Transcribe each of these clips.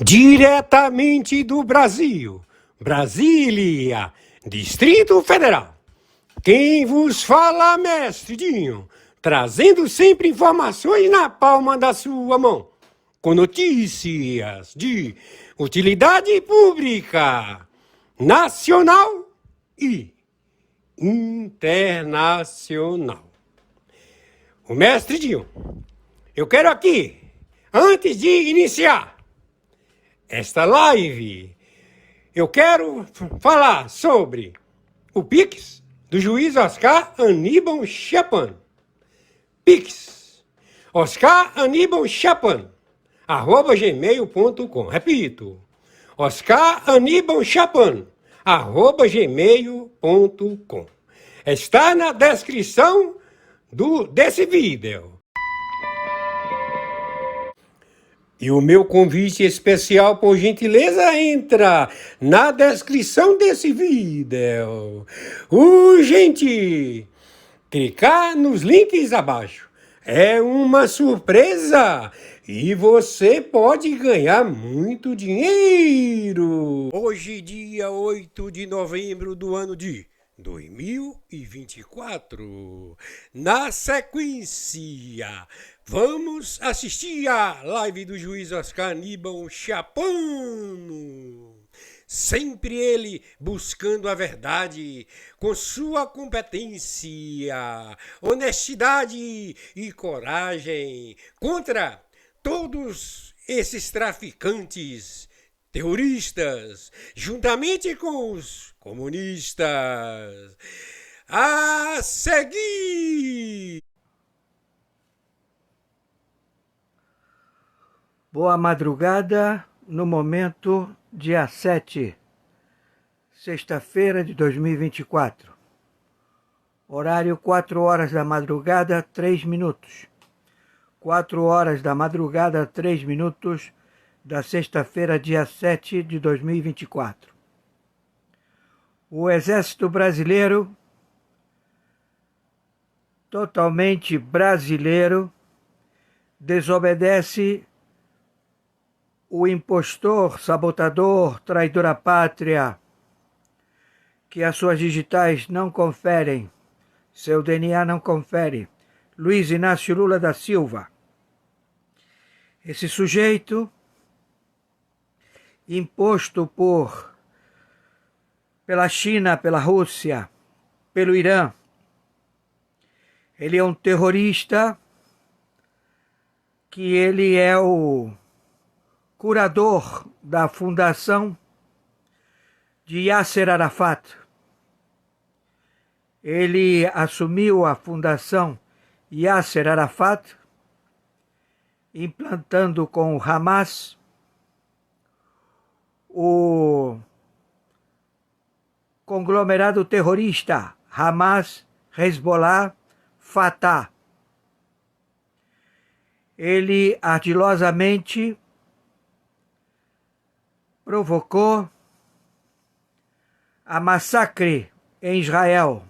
Diretamente do Brasil, Brasília, Distrito Federal. Quem vos fala, mestre Dinho, trazendo sempre informações na palma da sua mão, com notícias de utilidade pública, nacional e internacional. O mestre Dinho, eu quero aqui, antes de iniciar esta live, eu quero falar sobre o Pix do juiz Oscar Aníbal Chapan. Pix, Oscar Aníbal Chapan, @gmail.com. Repito, Oscar Aníbal Chapan, @gmail.com. Está na descrição desse vídeo. E o meu convite especial, por gentileza, entra na descrição desse vídeo. Urgente! Clicar nos links abaixo. É uma surpresa e você pode ganhar muito dinheiro. Hoje, dia 8 de novembro do ano de 2024. Na sequência, vamos assistir a live do juiz Oscar Aníbal Chapan. Sempre ele buscando a verdade, com sua competência, honestidade e coragem, contra todos esses traficantes, terroristas, juntamente com os comunistas. A seguir! Boa madrugada, no momento, dia 7, sexta-feira de 2024. Horário 4 horas da madrugada, 3 minutos. 4 horas da madrugada, 3 minutos da sexta-feira, dia 7 de 2024. O Exército Brasileiro, totalmente brasileiro, desobedece o impostor, sabotador, traidor à pátria, que as suas digitais não conferem, seu DNA não confere, Luiz Inácio Lula da Silva. Esse sujeito, imposto pela China, pela Rússia, pelo Irã, ele é um terrorista, que ele é o curador da fundação de Yasser Arafat. Ele assumiu a fundação Yasser Arafat, implantando com o Hamas o conglomerado terrorista Hamas, Hezbollah, Fatah. Ele ardilosamente provocou a massacre em Israel.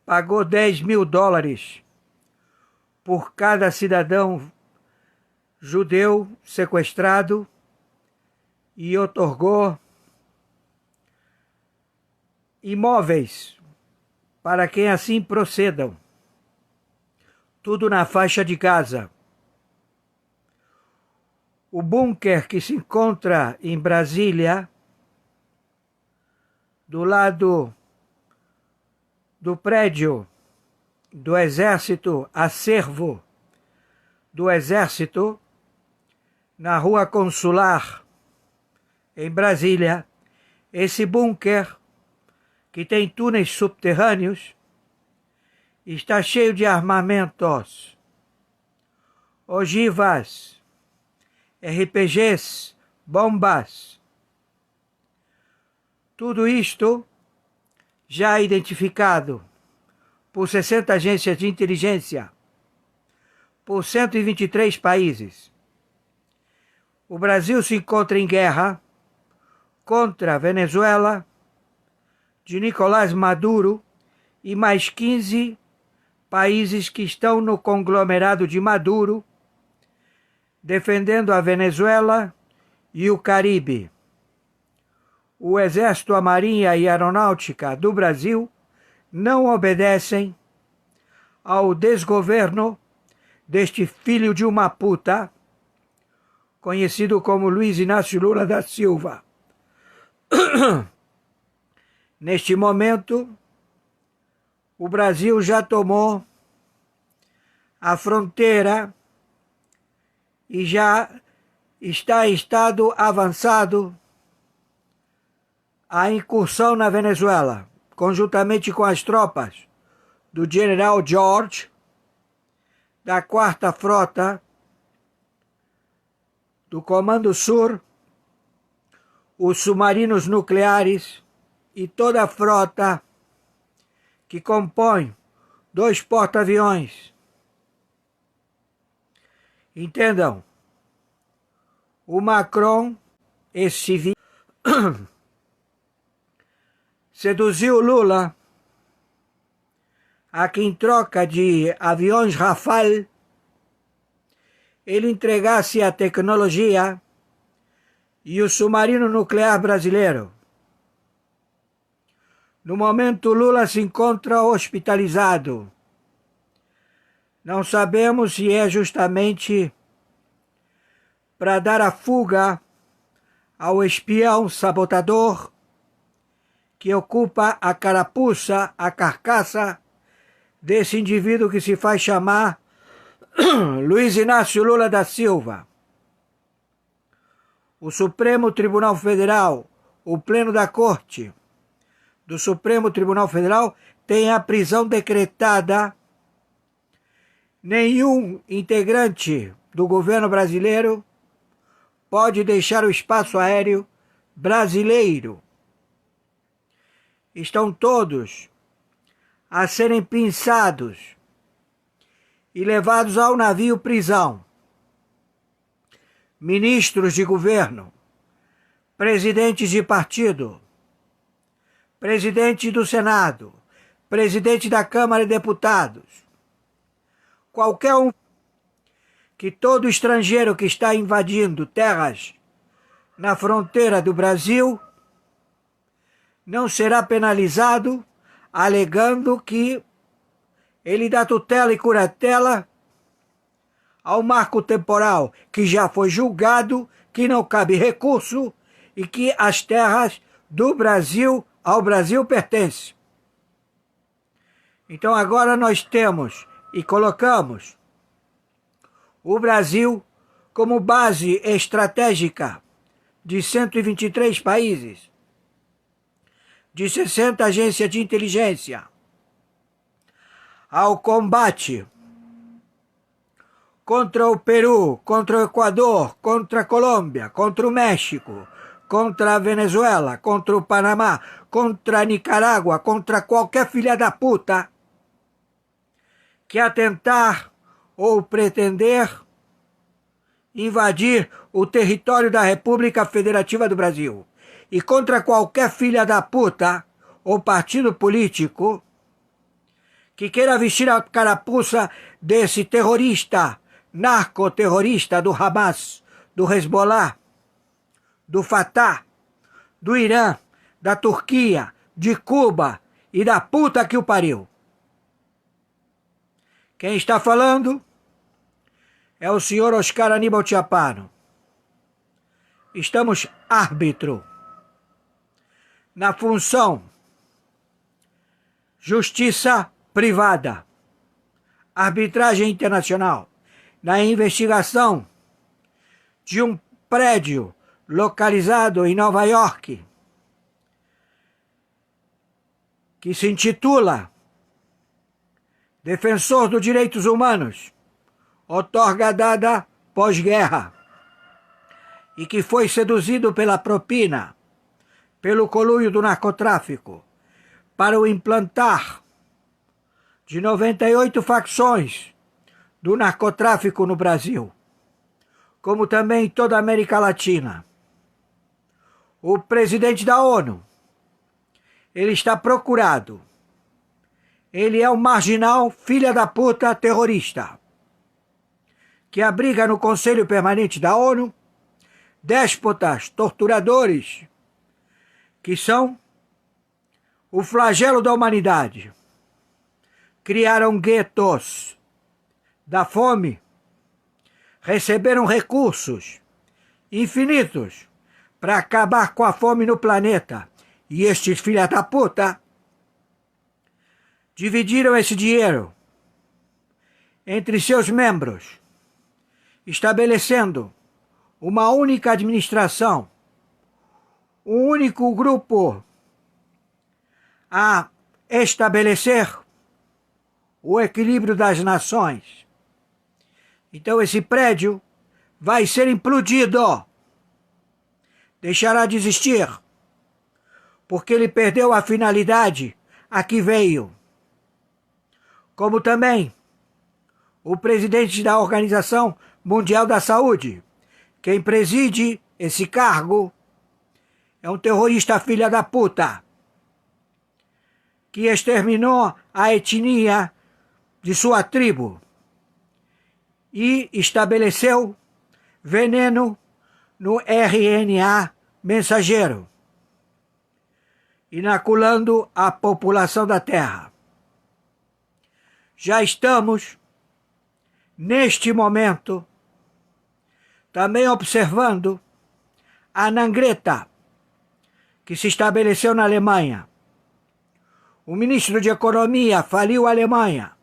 Pagou $10.000 por cada cidadão judeu sequestrado e outorgou imóveis para quem assim procedam. Tudo na faixa de Gaza. O bunker que se encontra em Brasília, do lado do prédio do Exército, acervo do Exército, na Rua Consular, em Brasília, esse bunker, que tem túneis subterrâneos, está cheio de armamentos, ogivas, RPGs, bombas. Tudo isto já identificado por 60 agências de inteligência, por 123 países. o Brasil se encontra em guerra contra a Venezuela, de Nicolás Maduro e mais 15 países que estão no conglomerado de Maduro, defendendo a Venezuela e o Caribe. O Exército, a Marinha e a Aeronáutica do Brasil não obedecem ao desgoverno deste filho de uma puta, conhecido como Luiz Inácio Lula da Silva. Neste momento, o Brasil já tomou a fronteira e já está em estado avançado a incursão na Venezuela, conjuntamente com as tropas do general George, da 4ª Frota, do Comando Sur, os submarinos nucleares e toda a frota que compõe 2 porta-aviões. Entendam, o Macron, esse civil, seduziu Lula a que, em troca de aviões Rafale, ele entregasse a tecnologia e o submarino nuclear brasileiro. No momento, Lula se encontra hospitalizado. Não sabemos se é justamente para dar a fuga ao espião sabotador que ocupa a carapuça, a carcaça desse indivíduo que se faz chamar Luiz Inácio Lula da Silva. O Supremo Tribunal Federal, o Pleno da Corte do Supremo Tribunal Federal, tem a prisão decretada. Nenhum integrante do governo brasileiro pode deixar o espaço aéreo brasileiro. Estão todos a serem pinçados e levados ao navio prisão. Ministros de governo, presidentes de partido, presidente do Senado, presidente da Câmara de Deputados, qualquer um, que todo estrangeiro que está invadindo terras na fronteira do Brasil não será penalizado, alegando que ele dá tutela e curatela ao marco temporal, que já foi julgado, que não cabe recurso e que as terras do Brasil ao Brasil pertencem. Então agora nós temos e colocamos o Brasil como base estratégica de 123 países, de 60 agências de inteligência, ao combate contra o Peru, contra o Equador, contra a Colômbia, contra o México, contra a Venezuela, contra o Panamá, contra a Nicarágua, contra qualquer filha da puta que atentar ou pretender invadir o território da República Federativa do Brasil, e contra qualquer filha da puta ou partido político que queira vestir a carapuça desse terrorista, narcoterrorista do Hamas, do Hezbollah, do Fatah, do Irã, da Turquia, de Cuba e da puta que o pariu. Quem está falando é o senhor Oscar Aníbal Chiapano. Estamos árbitro na função justiça privada, arbitragem internacional, na investigação de um prédio localizado em Nova York que se intitula Defensor dos Direitos Humanos, outorga dada pós-guerra, e que foi seduzido pela propina, pelo conluio do narcotráfico, para o implantar de 98 facções do narcotráfico no Brasil, como também em toda a América Latina. O presidente da ONU, ele está procurado. Ele é um marginal, filha da puta, terrorista, que abriga no Conselho Permanente da ONU déspotas, torturadores, que são o flagelo da humanidade. Criaram guetos da fome, receberam recursos infinitos para acabar com a fome no planeta. E estes filha da puta dividiram esse dinheiro entre seus membros, estabelecendo uma única administração, um único grupo a estabelecer o equilíbrio das nações. Então esse prédio vai ser implodido, deixará de existir, porque ele perdeu a finalidade a que veio. Como também o presidente da Organização Mundial da Saúde, quem preside esse cargo, é um terrorista filha da puta, que exterminou a etnia de sua tribo e estabeleceu veneno no RNA mensageiro, inoculando a população da Terra. Já estamos, neste momento, também observando a Nangreta, que se estabeleceu na Alemanha. O ministro de Economia faliu a Alemanha,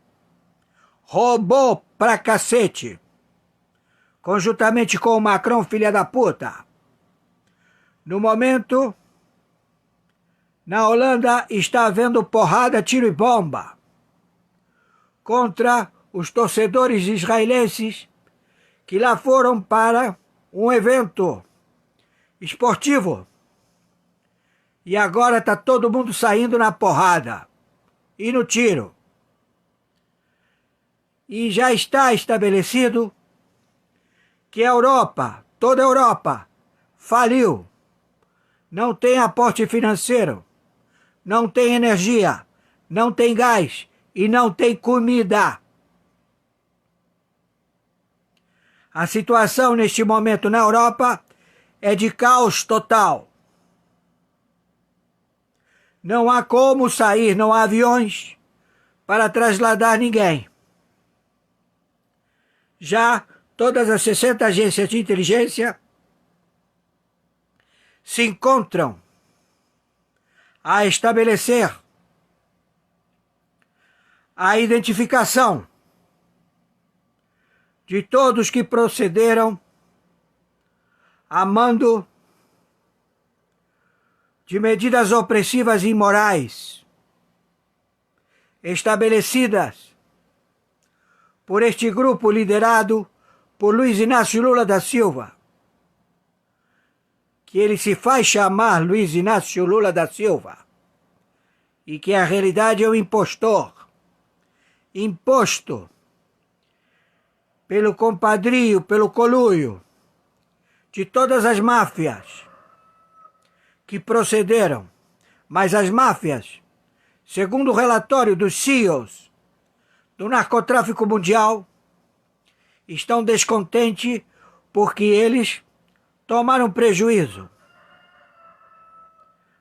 roubou pra cacete, conjuntamente com o Macron, filha da puta. No momento, na Holanda está havendo porrada, tiro e bomba contra os torcedores israelenses que lá foram para um evento esportivo. E agora está todo mundo saindo na porrada e no tiro. E já está estabelecido que a Europa, toda a Europa, faliu. Não tem aporte financeiro, não tem energia, não tem gás e não tem comida. A situação neste momento na Europa é de caos total. Não há como sair, não há aviões para trasladar ninguém. Já todas as 60 agências de inteligência se encontram a estabelecer a identificação de todos que procederam a mando de medidas opressivas e imorais estabelecidas por este grupo liderado por Luiz Inácio Lula da Silva, que ele se faz chamar Luiz Inácio Lula da Silva, e que a realidade é um impostor, imposto pelo compadrio, pelo conluio de todas as máfias que procederam. Mas as máfias, segundo o relatório dos CEOs do narcotráfico mundial, estão descontentes porque eles tomaram prejuízo,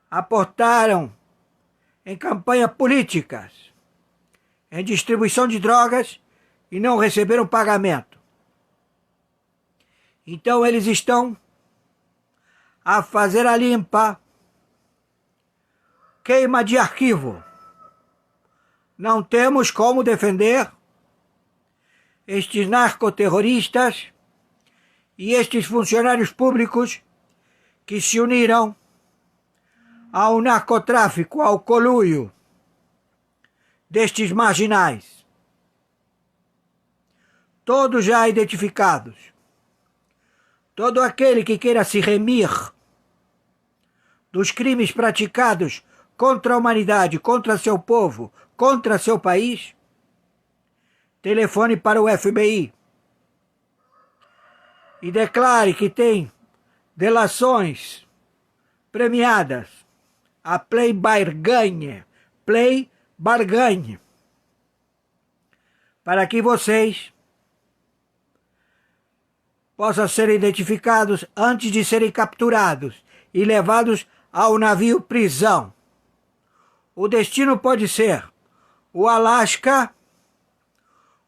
aportaram em campanhas políticas, em distribuição de drogas e não receberam pagamento. Então eles estão a fazer a limpa, queima de arquivo. Não temos como defender estes narcoterroristas e estes funcionários públicos que se uniram ao narcotráfico, ao conluio destes marginais. Todos já identificados. Todo aquele que queira se remir dos crimes praticados contra a humanidade, contra seu povo, contra seu país, telefone para o FBI. e declare que tem delações premiadas, a Play Barganha, para que vocês possam ser identificados antes de serem capturados e levados ao navio prisão. O destino pode ser o Alasca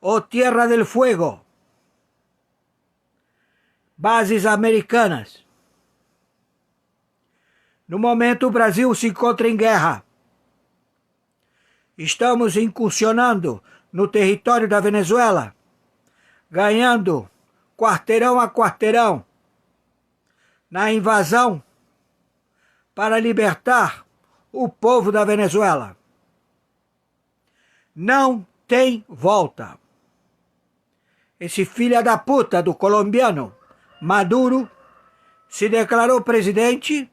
ou Tierra del Fuego, bases americanas. No momento, o Brasil se encontra em guerra. Estamos incursionando no território da Venezuela, ganhando quarteirão a quarteirão na invasão para libertar o povo da Venezuela. Não tem volta. Esse filho da puta do colombiano Maduro se declarou presidente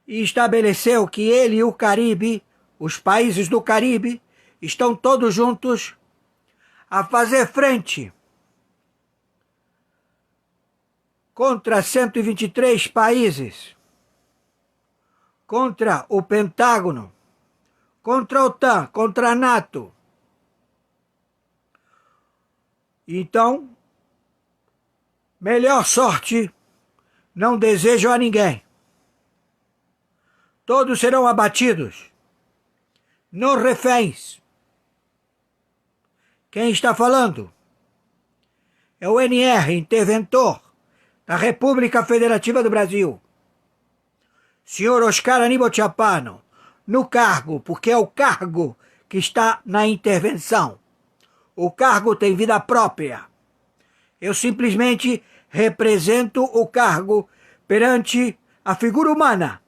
e estabeleceu que ele e o Caribe, os países do Caribe, estão todos juntos a fazer frente contra 123 países, contra o Pentágono, contra a OTAN, contra a NATO. Então, melhor sorte não desejo a ninguém. Todos serão abatidos, nos reféns. Quem está falando é o NR, interventor da República Federativa do Brasil, senhor Oscar Aníbal Chapano, no cargo, porque é o cargo que está na intervenção. O cargo tem vida própria. Eu simplesmente represento o cargo perante a figura humana.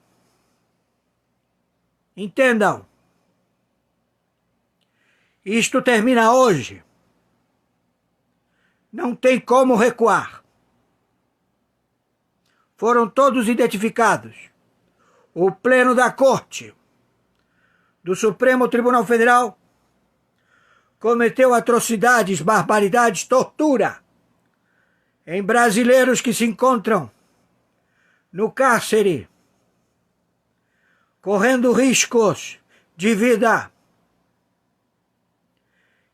Entendam. Isto termina hoje. Não tem como recuar. Foram todos identificados. O Pleno da Corte do Supremo Tribunal Federal cometeu atrocidades, barbaridades, tortura em brasileiros que se encontram no cárcere, correndo riscos de vida.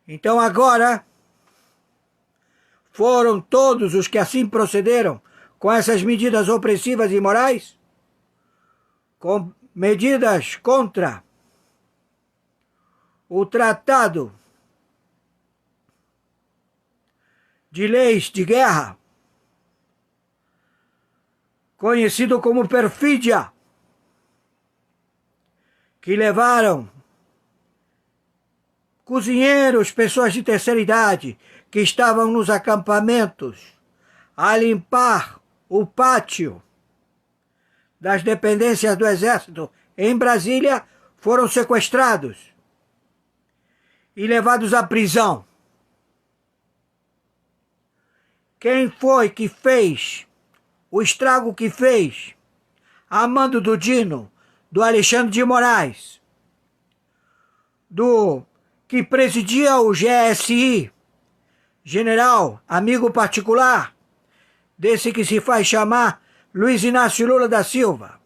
Então agora foram todos os que assim procederam com essas medidas opressivas e imorais, com medidas contra o Tratado de Leis de Guerra, conhecido como perfídia, que levaram cozinheiros, pessoas de terceira idade, que estavam nos acampamentos, a limpar o pátio das dependências do Exército em Brasília, foram sequestrados e levados à prisão. Quem foi que fez o estrago que fez? A mando do Dino, do Alexandre de Moraes, do que presidia o GSI, general, amigo particular, desse que se faz chamar Luiz Inácio Lula da Silva,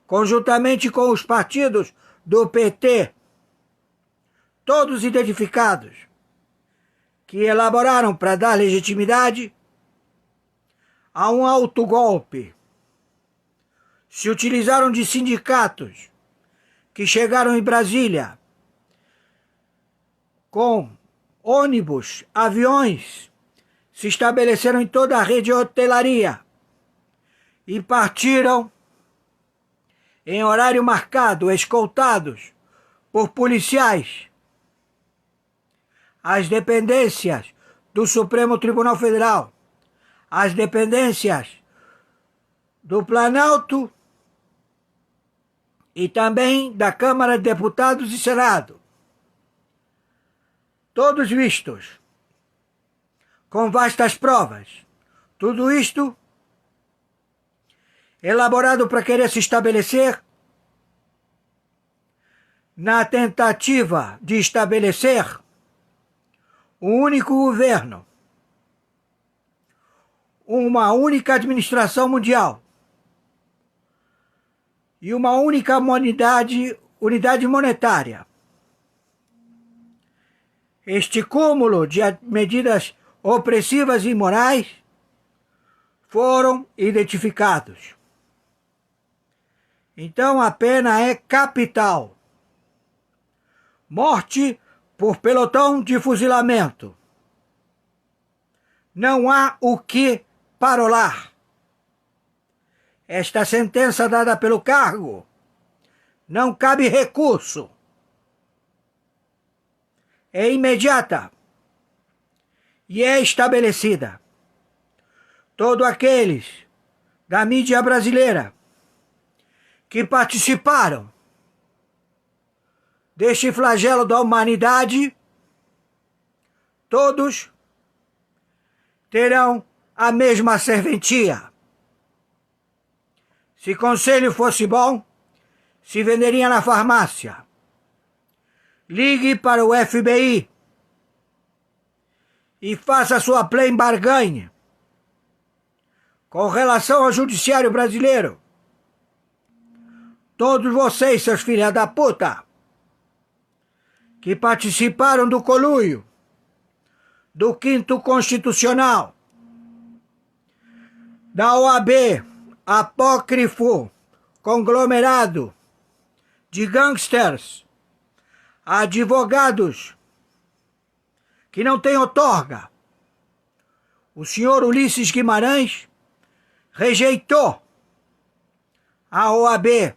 conjuntamente com os partidos do PT, todos identificados, que elaboraram para dar legitimidade a um autogolpe. Se utilizaram de sindicatos que chegaram em Brasília com ônibus, aviões, se estabeleceram em toda a rede de hotelaria e partiram em horário marcado, escoltados por policiais, às dependências do Supremo Tribunal Federal, às dependências do Planalto e também da Câmara de Deputados e Senado. Todos vistos, com vastas provas. Tudo isto elaborado para querer se estabelecer na tentativa de estabelecer um único governo, uma única administração mundial e uma única unidade monetária. Este cúmulo de medidas opressivas e imorais foram identificados. Então a pena é capital. Morte por pelotão de fuzilamento. Não há o que parolar. Esta sentença dada pelo cargo não cabe recurso. É imediata e é estabelecida. Todos aqueles da mídia brasileira que participaram deste flagelo da humanidade, todos terão a mesma serventia. Se conselho fosse bom, se venderia na farmácia. Ligue para o FBI e faça sua plain barganha com relação ao judiciário brasileiro. Todos vocês, seus filhos da puta, que participaram do conluio, do Quinto Constitucional, da OAB, apócrifo, conglomerado de gangsters, advogados que não têm outorga. O senhor Ulisses Guimarães rejeitou a OAB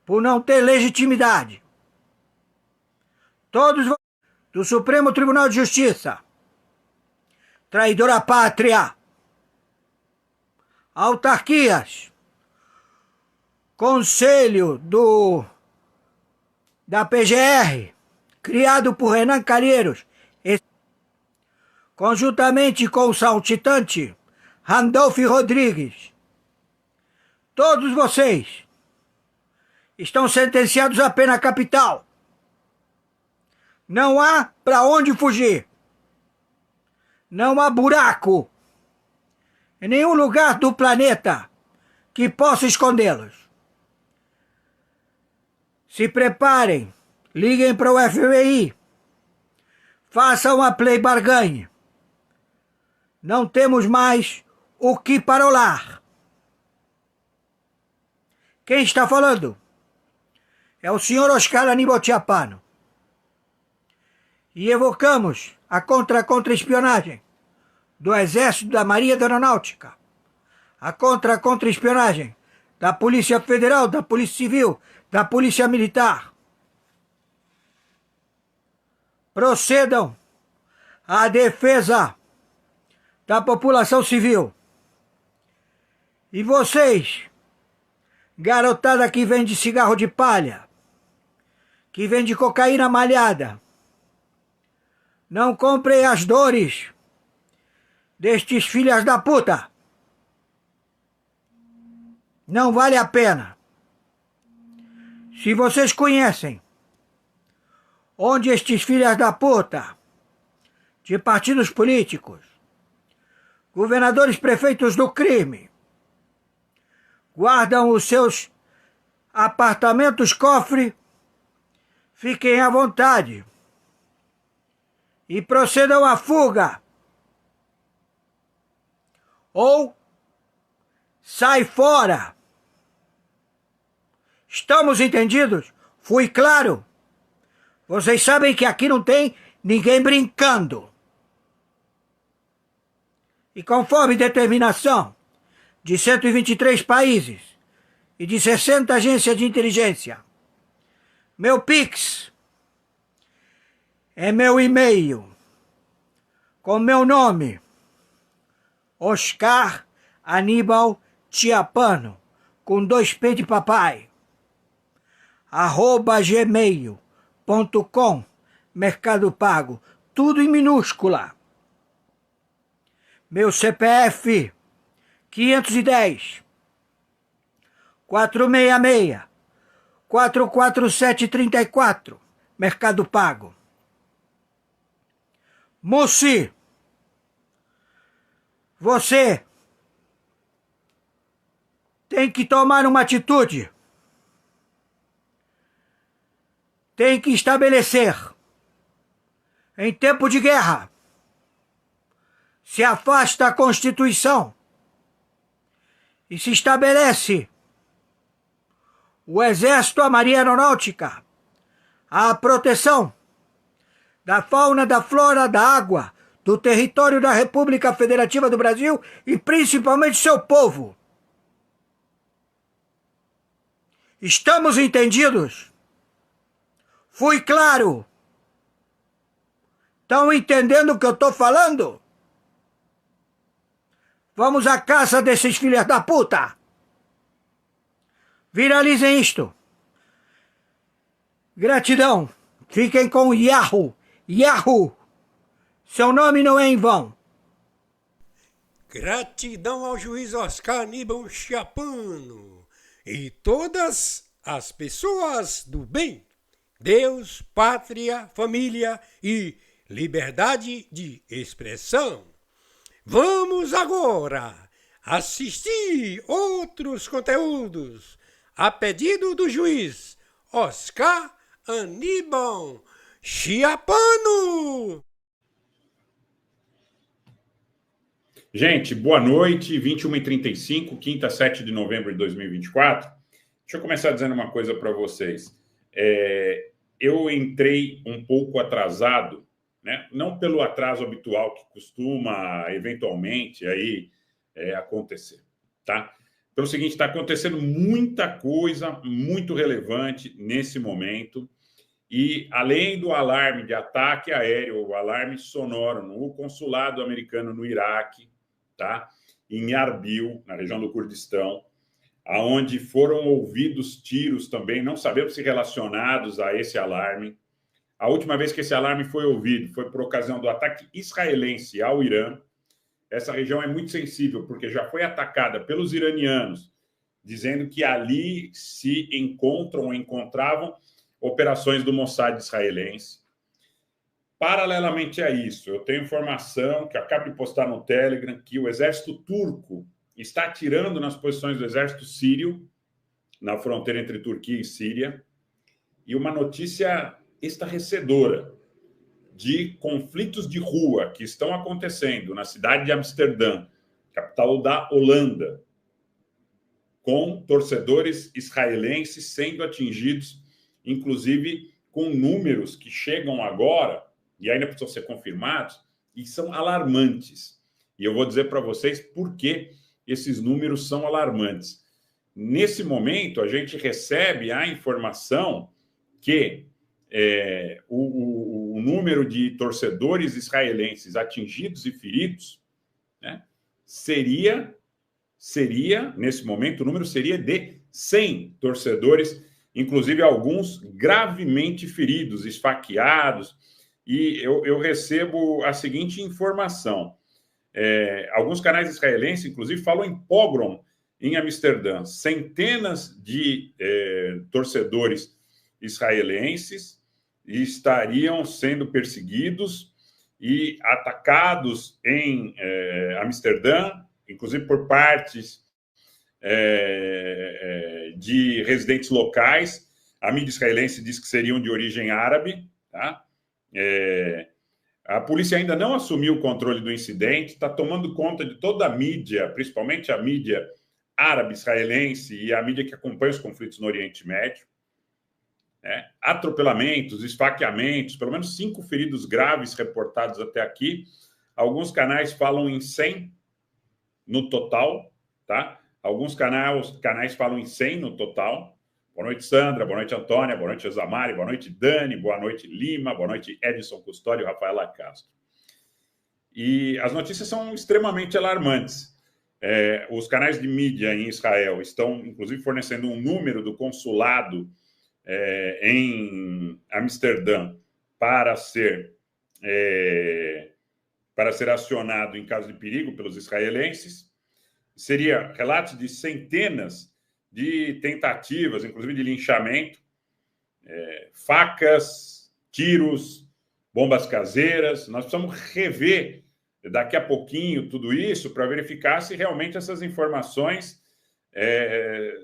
por não ter legitimidade. Todos do Supremo Tribunal de Justiça, traidor à pátria, autarquias, conselho da PGR, criado por Renan Calheiros, conjuntamente com o saltitante Randolph Rodrigues. Todos vocês estão sentenciados à pena capital. Não há para onde fugir. Não há buraco em nenhum lugar do planeta que possa escondê-los. Se preparem, liguem para o FBI, façam a play barganha. Não temos mais o que parolar. Quem está falando? É o senhor Oscar Aníbal Chiapano. E evocamos a contra-espionagem do Exército, da Marinha e da Aeronáutica, a contra-espionagem da Polícia Federal, da Polícia Civil, da Polícia Militar. Procedam à defesa da população civil. E vocês, garotada que vende cigarro de palha, que vende cocaína malhada, não comprem as dores destes filhas da puta. Não vale a pena. Se vocês conhecem onde estes filhas da puta, de partidos políticos, governadores, prefeitos do crime, guardam os seus apartamentos cofre, fiquem à vontade e procedam à fuga. Ou sai fora. Estamos entendidos? Fui claro? Vocês sabem que aqui não tem ninguém brincando. E conforme determinação de 123 países e de 60 agências de inteligência, meu Pix é meu e-mail com meu nome, Oscar Aníbal Chiapano, com 2 P de papai, @gmail.com, Mercado Pago, tudo em minúscula. Meu CPF, 510 466 44734, Mercado Pago. Moci, Você tem que tomar uma atitude. Tem que estabelecer, em tempo de guerra, se afasta a Constituição e se estabelece o Exército, a Marinha Aeronáutica, a proteção da fauna, da flora, da água, do território da República Federativa do Brasil e principalmente seu povo. Estamos entendidos? Fui claro? Estão entendendo o que eu estou falando? Vamos à caça desses filhos da puta! Viralizem isto! Gratidão! Fiquem com o Yahoo! Yahoo! Seu nome não é em vão! Gratidão ao juiz Oscar Aníbal Chiapano e todas as pessoas do bem. Deus, pátria, família e liberdade de expressão. Vamos agora assistir outros conteúdos a pedido do juiz Oscar Aníbal Chiapano. Gente, boa noite, 21h35, quinta, 7 de novembro de 2024. Deixa eu começar dizendo uma coisa para vocês. Eu entrei um pouco atrasado, né? Não pelo atraso habitual que costuma, eventualmente, aí, acontecer, tá? Pelo seguinte, está acontecendo muita coisa muito relevante nesse momento e, além do alarme de ataque aéreo, o alarme sonoro no consulado americano no Iraque, tá? Em Arbil, na região do Kurdistão, aonde foram ouvidos tiros também, não sabemos se relacionados a esse alarme. A última vez que esse alarme foi ouvido foi por ocasião do ataque israelense ao Irã. Essa região é muito sensível, porque já foi atacada pelos iranianos, dizendo que ali se encontravam operações do Mossad israelense. Paralelamente a isso, eu tenho informação que acabo de postar no Telegram que o exército turco está atirando nas posições do exército sírio, na fronteira entre Turquia e Síria, e uma notícia estarrecedora de conflitos de rua que estão acontecendo na cidade de Amsterdã, capital da Holanda, com torcedores israelenses sendo atingidos, inclusive com números que chegam agora, e ainda precisam ser confirmados, e são alarmantes. E eu vou dizer para vocês por que esses números são alarmantes. Nesse momento, a gente recebe a informação que o número de torcedores israelenses atingidos e feridos, né, seria, nesse momento, o número seria de 100 torcedores, inclusive alguns gravemente feridos, esfaqueados. E eu recebo a seguinte informação. Alguns canais israelenses, inclusive, falam em pogrom em Amsterdã. Centenas de torcedores israelenses estariam sendo perseguidos e atacados em Amsterdã, inclusive por partes de residentes locais. A mídia israelense diz que seriam de origem árabe, tá? A polícia ainda não assumiu o controle do incidente, está tomando conta de toda a mídia, principalmente a mídia árabe israelense e a mídia que acompanha os conflitos no Oriente Médio. Atropelamentos, esfaqueamentos, pelo menos 5 feridos graves reportados até aqui. Alguns canais falam em 100 no total, tá? Alguns canais falam em 100 no total. Boa noite, Sandra. Boa noite, Antônia. Boa noite, Osamari. Boa noite, Dani. Boa noite, Lima. Boa noite, Edson Custódio e Rafaela Castro. E as notícias são extremamente alarmantes. Os canais de mídia em Israel estão, inclusive, fornecendo um número do consulado em Amsterdã para ser acionado em caso de perigo pelos israelenses. Seria relatos de centenas de tentativas, inclusive de linchamento, facas, tiros, bombas caseiras. Nós precisamos rever daqui a pouquinho tudo isso para verificar se realmente essas informações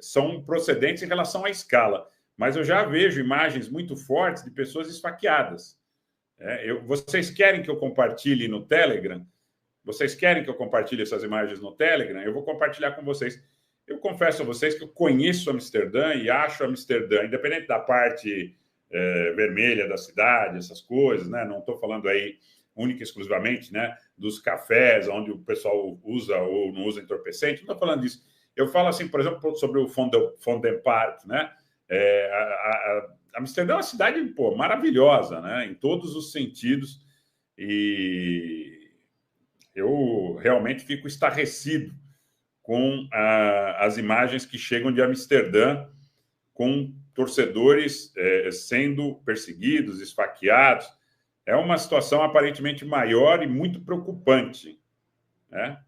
são procedentes em relação à escala. Mas eu já vejo imagens muito fortes de pessoas esfaqueadas. Vocês querem que eu compartilhe no Telegram? Vocês querem que eu compartilhe essas imagens no Telegram? Eu vou compartilhar com vocês. Eu confesso a vocês que eu conheço Amsterdã e acho Amsterdã, independente da parte vermelha da cidade, essas coisas, né? Não estou falando aí única e exclusivamente, né, dos cafés, onde o pessoal usa ou não usa entorpecente, não estou falando disso. Eu falo assim, por exemplo, sobre o Vondelpark, né? Amsterdã é uma cidade, pô, maravilhosa, né? Em todos os sentidos. E eu realmente fico estarrecido com as imagens que chegam de Amsterdã, com torcedores sendo perseguidos, esfaqueados. É uma situação aparentemente maior e muito preocupante, né?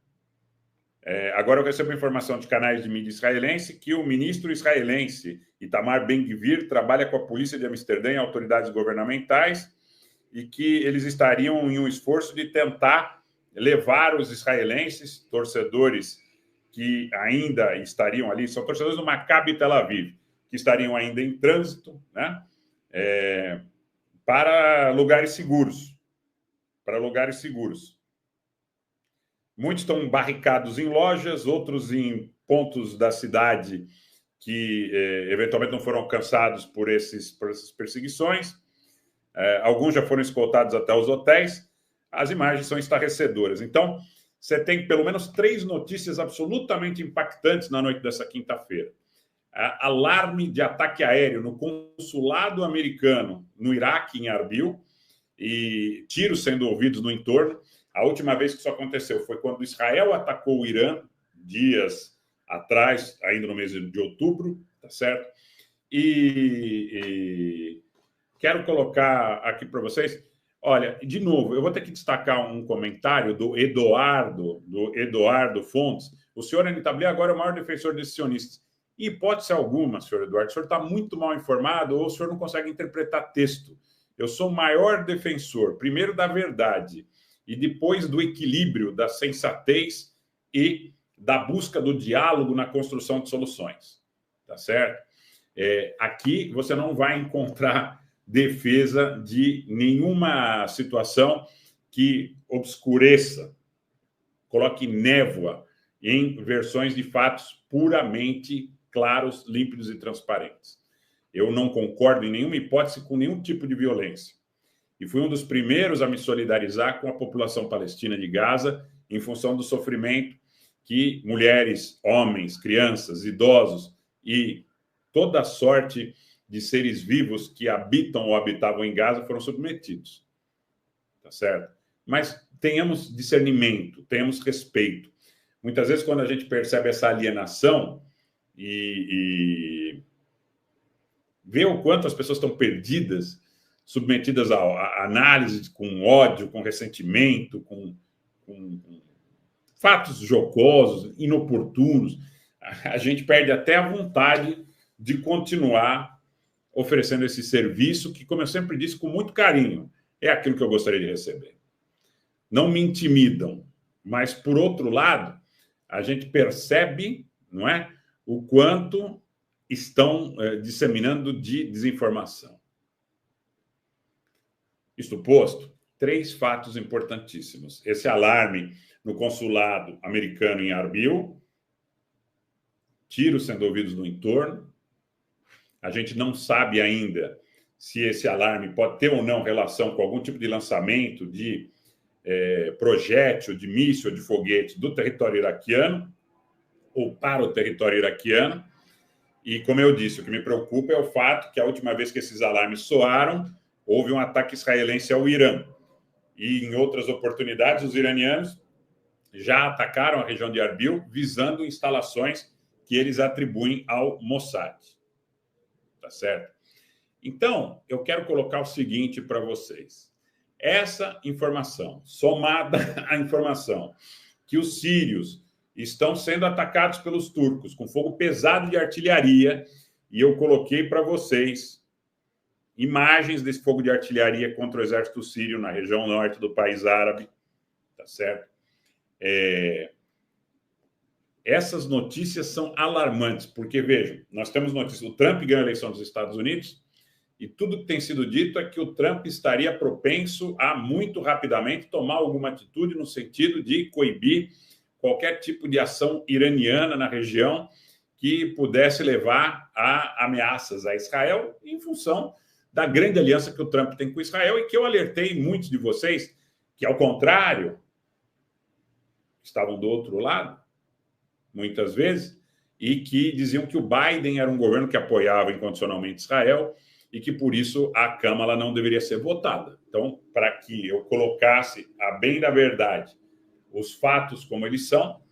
Agora eu recebo informação de canais de mídia israelense que o ministro israelense Itamar Ben-Gvir trabalha com a polícia de Amsterdã e autoridades governamentais e que eles estariam em um esforço de tentar levar os israelenses, torcedores que ainda estariam ali, são torcedores do Maccabi Tel Aviv, que estariam ainda em trânsito, né? Para lugares seguros. Para lugares seguros. Muitos estão barricados em lojas, outros em pontos da cidade que eventualmente não foram alcançados por essas perseguições. Alguns já foram escoltados até os hotéis. As imagens são estarrecedoras. Então, você tem pelo menos 3 notícias absolutamente impactantes na noite dessa quinta-feira. Alarme de ataque aéreo no consulado americano no Iraque, em Arbil, e tiros sendo ouvidos no entorno. A última vez que isso aconteceu foi quando Israel atacou o Irã, dias atrás, ainda no mês de outubro, tá certo? E quero colocar aqui para vocês, olha, de novo, eu vou ter que destacar um comentário do Eduardo Fontes. O senhor Anitabli agora é o maior defensor desses sionistas. Em hipótese alguma, senhor Eduardo, o senhor está muito mal informado ou o senhor não consegue interpretar texto. Eu sou o maior defensor, primeiro da verdade, e depois do equilíbrio, da sensatez e da busca do diálogo na construção de soluções. Tá certo? Aqui você não vai encontrar defesa de nenhuma situação que obscureça, coloque névoa em versões de fatos puramente claros, límpidos e transparentes. Eu não concordo em nenhuma hipótese com nenhum tipo de violência. E fui um dos primeiros a me solidarizar com a população palestina de Gaza em função do sofrimento que mulheres, homens, crianças, idosos e toda sorte de seres vivos que habitam ou habitavam em Gaza foram submetidos. Tá certo? Mas tenhamos discernimento, tenhamos respeito. Muitas vezes, quando a gente percebe essa alienação e vê o quanto as pessoas estão perdidas, submetidas a análise com ódio, com ressentimento, com fatos jocosos, inoportunos, a gente perde até a vontade de continuar oferecendo esse serviço que, como eu sempre disse, com muito carinho, é aquilo que eu gostaria de receber. Não me intimidam, mas, por outro lado, a gente percebe, não é, o quanto estão disseminando de desinformação. Isto posto, 3 fatos importantíssimos. Esse alarme no consulado americano em Arbil, tiros sendo ouvidos no entorno. A gente não sabe ainda se esse alarme pode ter ou não relação com algum tipo de lançamento de projétil, de míssil, de foguete do território iraquiano ou para o território iraquiano. E, como eu disse, o que me preocupa é o fato que a última vez que esses alarmes soaram, houve um ataque israelense ao Irã. E, em outras oportunidades, os iranianos já atacaram a região de Arbil, visando instalações que eles atribuem ao Mossad. Tá certo? Então, eu quero colocar o seguinte para vocês. Essa informação, somada à informação que os sírios estão sendo atacados pelos turcos com fogo pesado de artilharia, e eu coloquei para vocês imagens desse fogo de artilharia contra o exército sírio na região norte do país árabe, tá tá certo? Essas notícias são alarmantes, porque, vejam, nós temos notícias, o Trump ganhou a eleição dos Estados Unidos e tudo que tem sido dito é que o Trump estaria propenso a, muito rapidamente, tomar alguma atitude no sentido de coibir qualquer tipo de ação iraniana na região que pudesse levar a ameaças a Israel, em função da grande aliança que o Trump tem com Israel e que eu alertei muitos de vocês que, ao contrário, estavam do outro lado, muitas vezes, e que diziam que o Biden era um governo que apoiava incondicionalmente Israel e que, por isso, a Câmara não deveria ser votada. Então, para que eu colocasse, a bem da verdade, os fatos como eles são,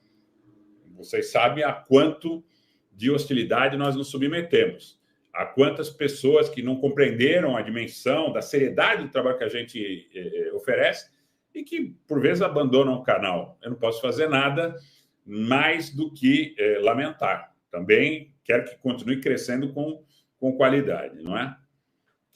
vocês sabem a quanto de hostilidade nós nos submetemos, a quantas pessoas que não compreenderam a dimensão da seriedade do trabalho que a gente oferece e que, por vezes, abandonam o canal. Eu não posso fazer nada mais do que lamentar. Também quero que continue crescendo com qualidade, não é?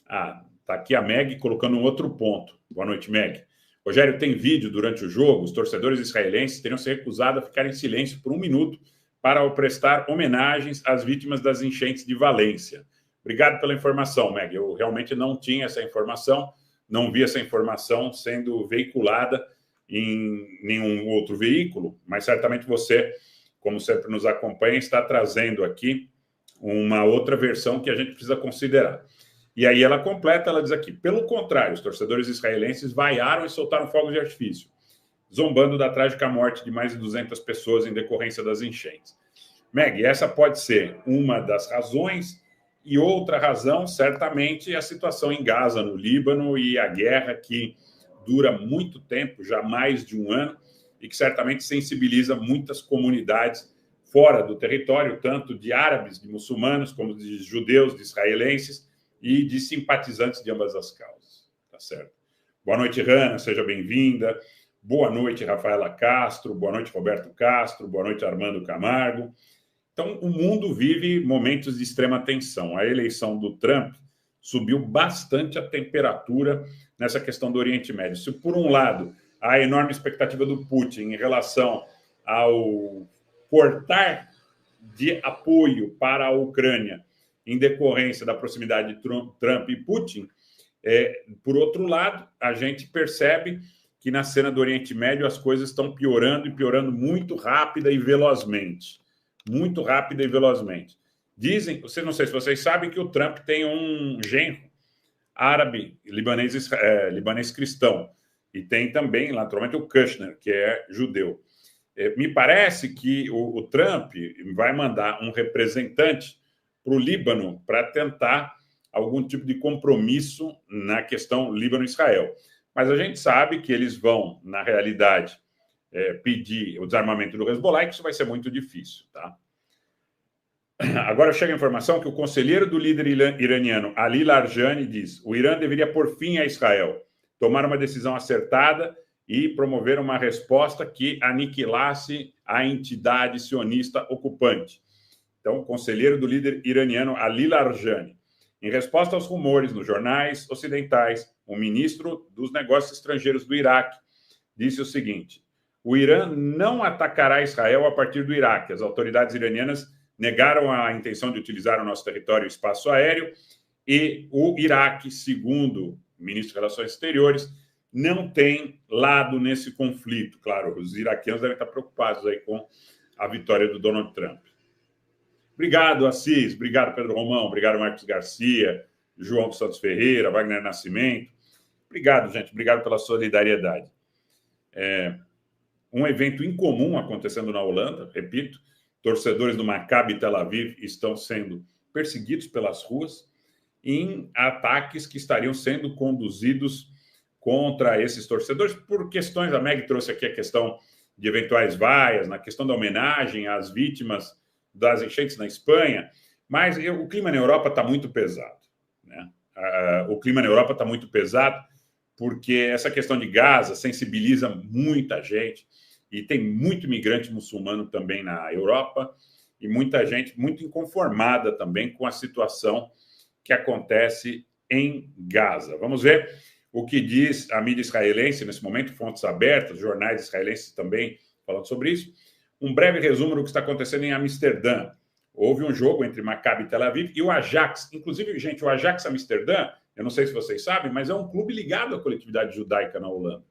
Está aqui a Meg colocando um outro ponto. Boa noite, Meg. Rogério, tem vídeo durante o jogo, os torcedores israelenses teriam se recusado a ficar em silêncio por 1 minuto para prestar homenagens às vítimas das enchentes de Valência. Obrigado pela informação, Meg. Eu realmente não tinha essa informação, não vi essa informação sendo veiculada em nenhum outro veículo, mas certamente você, como sempre nos acompanha, está trazendo aqui uma outra versão que a gente precisa considerar. E aí ela completa, ela diz aqui, pelo contrário, os torcedores israelenses vaiaram e soltaram fogos de artifício, zombando da trágica morte de mais de 200 pessoas em decorrência das enchentes. Meg, essa pode ser uma das razões, e outra razão, certamente, é a situação em Gaza, no Líbano, e a guerra que dura muito tempo, já mais de 1 ano, e que certamente sensibiliza muitas comunidades fora do território, tanto de árabes, de muçulmanos, como de judeus, de israelenses, e de simpatizantes de ambas as causas, tá certo? Boa noite, Rana, seja bem-vinda. Boa noite, Rafaela Castro. Boa noite, Roberto Castro. Boa noite, Armando Camargo. Então, o mundo vive momentos de extrema tensão. A eleição do Trump subiu bastante a temperatura nessa questão do Oriente Médio. Se, por um lado, a enorme expectativa do Putin em relação ao cortar de apoio para a Ucrânia em decorrência da proximidade de Trump e Putin, por outro lado, a gente percebe que na cena do Oriente Médio as coisas estão piorando e piorando muito rápida e velozmente. Muito rápida e velozmente. Dizem, não sei se vocês sabem, que o Trump tem um genro árabe, libanês cristão, e tem também, naturalmente, o Kushner, que é judeu. Me parece que o Trump vai mandar um representante para o Líbano para tentar algum tipo de compromisso na questão Líbano-Israel. Mas a gente sabe que eles vão, na realidade, pedir o desarmamento do Hezbollah, e que isso vai ser muito difícil, tá? Agora chega a informação que o conselheiro do líder iraniano, Ali Larijani, diz: o Irã deveria pôr fim a Israel, tomar uma decisão acertada e promover uma resposta que aniquilasse a entidade sionista ocupante. Então, o conselheiro do líder iraniano, Ali Larijani, em resposta aos rumores nos jornais ocidentais, o ministro dos Negócios Estrangeiros do Iraque disse o seguinte: o Irã não atacará Israel a partir do Iraque. As autoridades iranianas negaram a intenção de utilizar o nosso território e espaço aéreo, e o Iraque, segundo o ministro de Relações Exteriores, não tem lado nesse conflito. Claro, os iraquianos devem estar preocupados aí com a vitória do Donald Trump. Obrigado, Assis. Obrigado, Pedro Romão. Obrigado, Marcos Garcia, João dos Santos Ferreira, Wagner Nascimento. Obrigado, gente. Obrigado pela solidariedade. Um evento incomum acontecendo na Holanda, repito, torcedores do Maccabi Tel Aviv estão sendo perseguidos pelas ruas em ataques que estariam sendo conduzidos contra esses torcedores por questões, a Meg trouxe aqui a questão de eventuais vaias, na questão da homenagem às vítimas das enchentes na Espanha, mas o clima na Europa está muito pesado, né? O clima na Europa está muito pesado porque essa questão de Gaza sensibiliza muita gente, e tem muito imigrante muçulmano também na Europa, e muita gente muito inconformada também com a situação que acontece em Gaza. Vamos ver. o que diz a mídia israelense nesse momento, fontes abertas, jornais israelenses também falando sobre isso. Um breve resumo do que está acontecendo em Amsterdã. Houve um jogo entre Maccabi Tel Aviv e o Ajax. Inclusive, gente, o Ajax Amsterdã, eu não sei se vocês sabem, mas é um clube ligado à coletividade judaica na Holanda.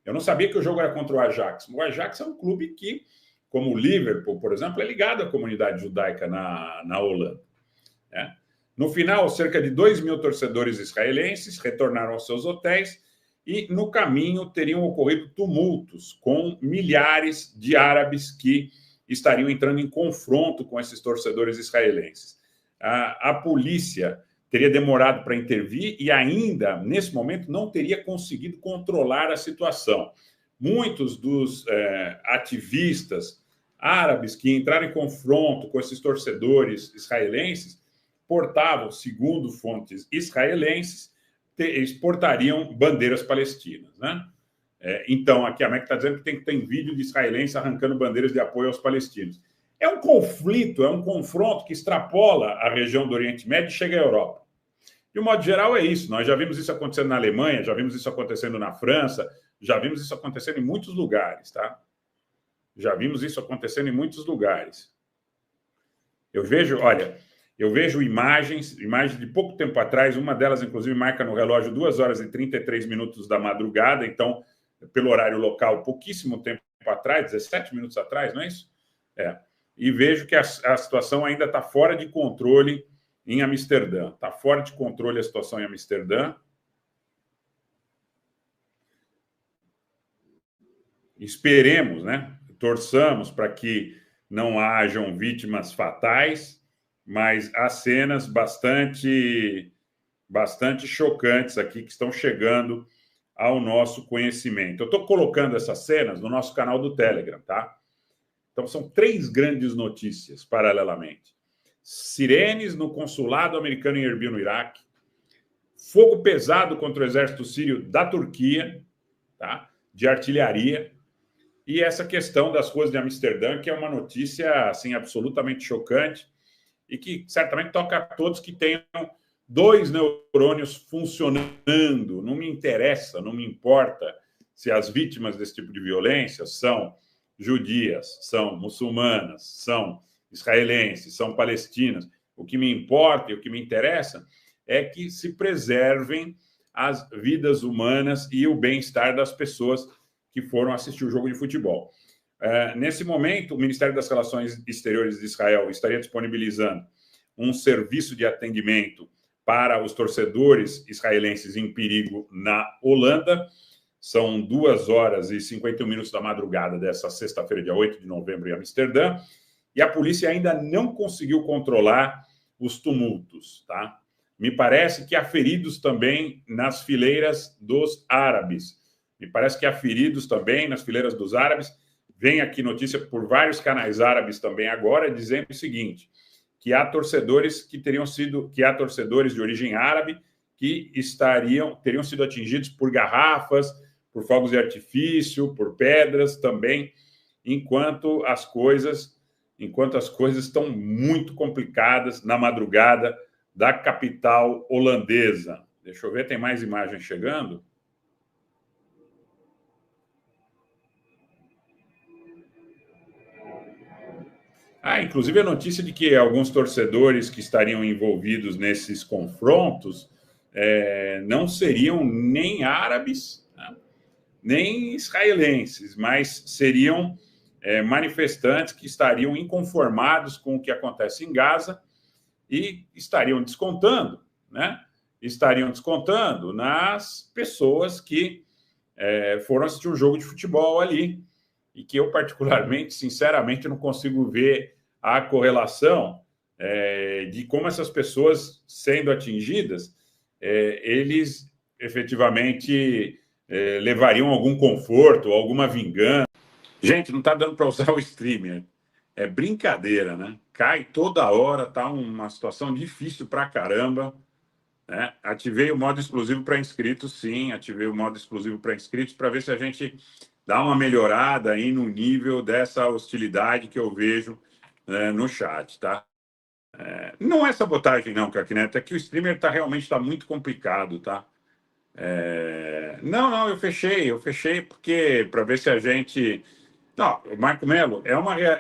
Eu não sabia que o jogo era contra o Ajax. O Ajax é um clube que, como o Liverpool, por exemplo, é ligado à comunidade judaica na Holanda. Né? No final, cerca de 2.000 torcedores israelenses retornaram aos seus hotéis e, no caminho, teriam ocorrido tumultos com milhares de árabes que estariam entrando em confronto com esses torcedores israelenses. A polícia teria demorado para intervir e ainda, nesse momento, não teria conseguido controlar a situação. Muitos dos ativistas árabes que entraram em confronto com esses torcedores israelenses portavam, segundo fontes israelenses, exportariam bandeiras palestinas, né? Então, aqui a MEC está dizendo que tem que ter vídeo de israelenses arrancando bandeiras de apoio aos palestinos. É um conflito, é um confronto que extrapola a região do Oriente Médio e chega à Europa. De um modo geral, é isso. Nós já vimos isso acontecendo na Alemanha, já vimos isso acontecendo na França, já vimos isso acontecendo em muitos lugares, tá? Já vimos isso acontecendo em muitos lugares. Eu vejo imagens de pouco tempo atrás, uma delas, inclusive, marca no relógio 2 horas e 33 minutos da madrugada, então, pelo horário local, pouquíssimo tempo atrás, 17 minutos atrás, não é isso? E vejo que a situação ainda está fora de controle em Amsterdã. Está fora de controle a situação em Amsterdã. Esperemos, né? Torçamos para que não hajam vítimas fatais, mas há cenas bastante chocantes aqui que estão chegando ao nosso conhecimento. Eu estou colocando essas cenas no nosso canal do Telegram, tá? Então, são 3 grandes notícias, paralelamente. Sirenes no consulado americano em Erbil, no Iraque. Fogo pesado contra o exército sírio da Turquia, tá? De artilharia. E essa questão das ruas de Amsterdã, que é uma notícia assim, absolutamente chocante e que certamente toca a todos que tenham 2 neurônios funcionando. Não me interessa, não me importa se as vítimas desse tipo de violência são judias, são muçulmanas, são israelenses, são palestinas. O que me importa e o que me interessa é que se preservem as vidas humanas e o bem-estar das pessoas que foram assistir o jogo de futebol. Nesse momento, o Ministério das Relações Exteriores de Israel estaria disponibilizando um serviço de atendimento para os torcedores israelenses em perigo na Holanda. São 2 horas e 51 minutos da madrugada dessa sexta-feira, dia 8 de novembro, em Amsterdã, e a polícia ainda não conseguiu controlar os tumultos, tá? Me parece que há feridos também nas fileiras dos árabes. Me parece que há feridos também nas fileiras dos árabes. Vem aqui notícia por vários canais árabes também agora, dizendo o seguinte, que há torcedores de origem árabe que teriam sido atingidos por garrafas, por fogos de artifício, por pedras também, enquanto as coisas estão muito complicadas na madrugada da capital holandesa. Deixa eu ver, tem mais imagens chegando? Inclusive a notícia de que alguns torcedores que estariam envolvidos nesses confrontos não seriam nem árabes, né, nem israelenses, mas seriam manifestantes que estariam inconformados com o que acontece em Gaza e estariam descontando, né? Estariam descontando nas pessoas que foram assistir um jogo de futebol ali e que eu, particularmente, sinceramente, não consigo ver a correlação de como essas pessoas sendo atingidas, eles efetivamente levariam algum conforto, alguma vingança. Gente, não está dando para usar o streamer. É brincadeira, né? Cai toda hora, tá uma situação difícil para caramba. Né? Ativei o modo exclusivo para inscritos, sim. Ativei o modo exclusivo para inscritos para ver se a gente dá uma melhorada aí no nível dessa hostilidade que eu vejo no chat, tá? Não é sabotagem, não, Caquineto. É que o streamer realmente está muito complicado, tá? Não, eu fechei porque para ver se a gente. Não, o Marco Melo é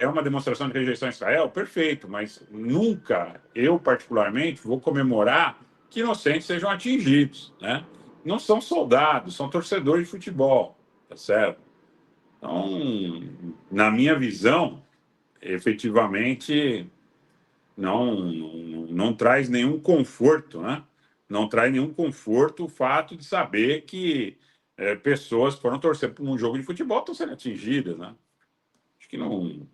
uma demonstração de rejeição a Israel, perfeito, mas nunca eu, particularmente, vou comemorar que inocentes sejam atingidos, né? Não são soldados, são torcedores de futebol, tá certo? Então, na minha visão, efetivamente, não traz nenhum conforto, né? Não traz nenhum conforto o fato de saber que pessoas que foram torcer por um jogo de futebol estão sendo atingidas, né? Acho que não.